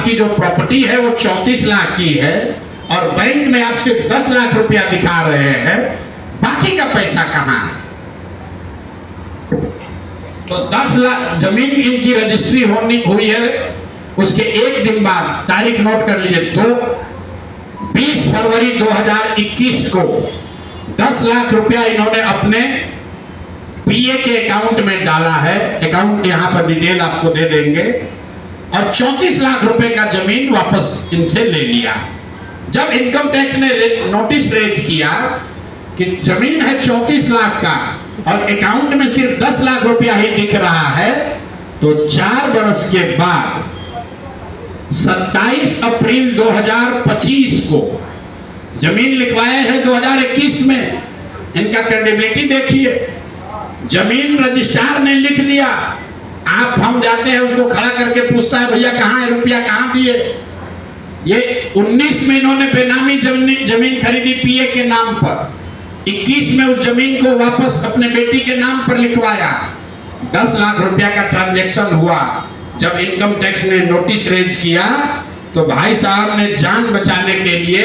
आपकी जो प्रॉपर्टी है वो 34 लाख की है और बैंक में आप सिर्फ 10 लाख रुपया दिखा रहे हैं, बाकी का पैसा कहां है? तो 10 लाख जमीन इनकी रजिस्ट्री हुई है, उसके एक दिन बाद, तारीख नोट कर लीजिए, 20 फरवरी 2021 को 10 लाख रुपया इन्होंने अपने पीए के अकाउंट में डाला है। अकाउंट यहां पर डिटेल आपको दे देंगे। और 34 लाख रुपए का जमीन वापस इनसे ले लिया। जब इनकम टैक्स ने नोटिस रेज किया कि जमीन है 34 लाख का और अकाउंट में सिर्फ 10 लाख रुपया ही दिख रहा है, तो 4 बरस के बाद 27 अप्रैल 2025 को जमीन लिखवाए हैं 2021 में। इनका क्रेडिबिलिटी देखिए, जमीन रजिस्ट्रार ने लिख दिया। आप हम जाते हैं उसको खड़ा करके पूछता है भैया कहां है रुपया, कहां दिए? ये 19 में इन्होंने बेनामी जमीन खरीदी पीए के नाम पर, 21 में उस जमीन को वापस अपने बेटी के नाम पर लिखवाया। 10 लाख रुपया का ट्रांजैक्शन हुआ। जब इनकम टैक्स ने नोटिस रेज किया तो भाई साहब ने जान बचाने के लिए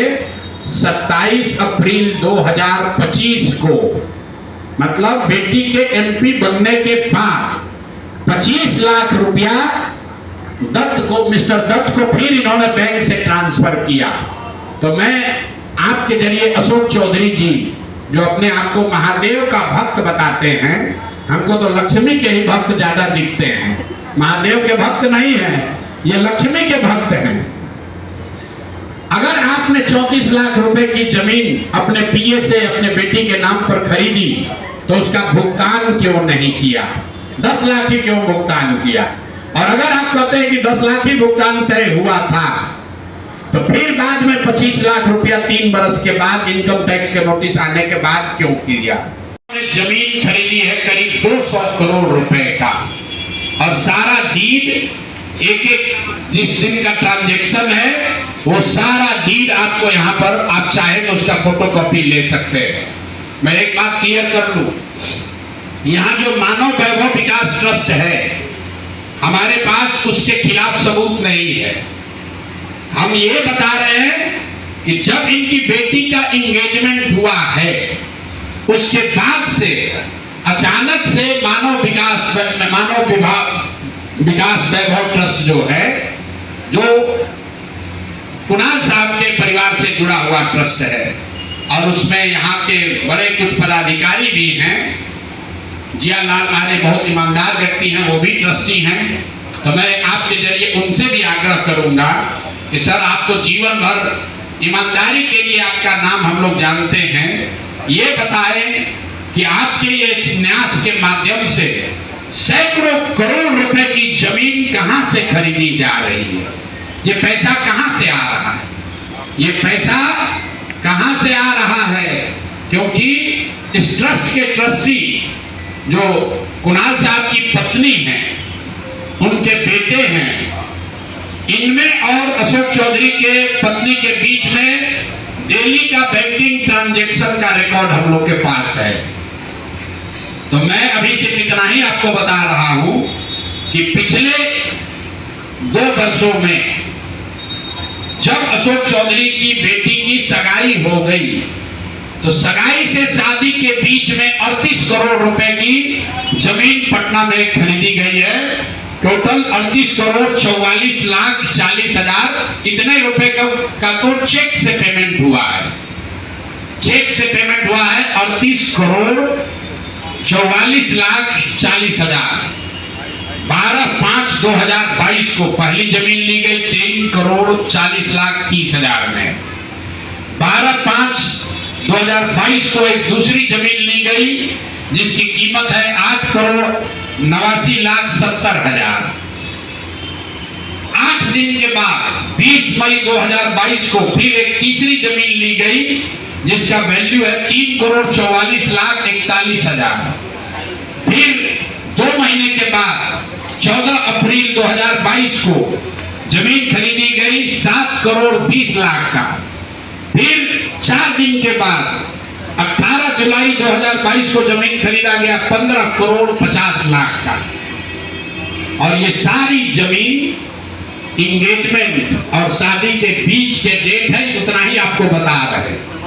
27 अप्रैल 2025 को, मतलब बेटी के एमपी बनने के बाद 25 लाख रुपया दत्त को, मिस्टर दत्त को फिर इन्होंने बैंक से ट्रांसफर किया। तो मैं आपके जरिए अशोक चौधरी जी, जो अपने आप को महादेव का भक्त बताते हैं, हमको तो लक्ष्मी के ही भक्त ज्यादा दिखते हैं, महादेव के भक्त नहीं है, ये लक्ष्मी के भक्त हैं। अगर आपने 34 लाख रुपए की जमीन अपने पीए से अपने बेटी के नाम पर खरीदी तो उसका भुगतान क्यों नहीं किया? 10 लाख ही क्यों भुगतान किया? और अगर आप कहते हैं कि 10 लाख ही भुगतान तय हुआ था, तो फिर बाद में 25 लाख रुपया 3 बरस के बाद इनकम टैक्स के नोटिस आने के बाद क्यों किया? जमीन खरीदी है करीब 200 करोड़ रुपए का और सारा डीड एक जिस दिन का ट्रांजैक्शन है वो सारा डीड आपको यहाँ पर, आप चाहे तो उसका फोटोकॉपी ले सकते हैं। मैं एक बात क्लियर कर लूं, यहाँ जो मानव वैभव विकास ट्रस्ट है, हमारे पास उसके खिलाफ सबूत नहीं है। हम ये बता रहे हैं कि जब इनकी बेटी का एंगेजमेंट हुआ है उसके बाद से अचानक से मानव विकास वैभव ट्रस्ट जो है, जो कुणाल साहब के परिवार से जुड़ा हुआ ट्रस्ट है और उसमें यहाँ के बड़े कुछ पदाधिकारी भी हैं, जियालाल महारे बहुत ईमानदार व्यक्ति हैं, वो भी ट्रस्टी हैं। तो मैं आपके जरिए उनसे भी आग्रह करूंगा कि सर आप तो जीवन भर ईमानदारी के लिए आपका नाम हम लोग जानते हैं, ये बताएं कि आपके ये न्यास के माध्यम से सैकड़ों करोड़ रुपए की जमीन कहां से खरीदी जा रही है? ये पैसा कहां से आ रहा है? ये पैसा कहां से आ रहा है? क्योंकि इस ट्रस्ट के ट्रस्टी जो कुणाल साहब की पत्नी हैं, उनके बेटे हैं, इनमें और अशोक चौधरी के पत्नी के बीच में डेली का बैंकिंग ट्रांजैक्शन का रिकॉर्ड हम लोग के पास है। तो मैं अभी सिर्फ इतना ही आपको बता रहा हूं कि पिछले 2 वर्षों में जब अशोक चौधरी की बेटी की सगाई हो गई तो सगाई से शादी के बीच में 38 करोड़ रुपए की जमीन पटना में खरीदी गई है। टोटल 38 करोड़ 44 लाख 40 हजार इतने रुपए का तो चेक से पेमेंट हुआ है। चेक से पेमेंट हुआ है 38 करोड़ 44 लाख 40 हजार। 12/5/2022 को पहली जमीन ली गई 3 करोड़ 40 लाख 30 हजार में। 12/5/2022 को एक दूसरी जमीन ली गई जिसकी कीमत है 8 करोड़ 89 लाख 70 हजार। 8 दिन के बाद 20 मई 2022 को फिर एक तीसरी जमीन ली गई जिसका वैल्यू है 3 करोड़ 44 लाख 41 हजार। फिर 2 महीने के बाद 14 अप्रैल 2022 को जमीन खरीदी गई 7 करोड़ 20 लाख का। फिर 4 दिन के बाद 18 जुलाई 2022 को जमीन खरीदा गया 15 करोड़ 50 लाख का। और ये सारी जमीन इंगेजमेंट और शादी के बीच के डेट है, उतना ही आपको बता रहे हैं।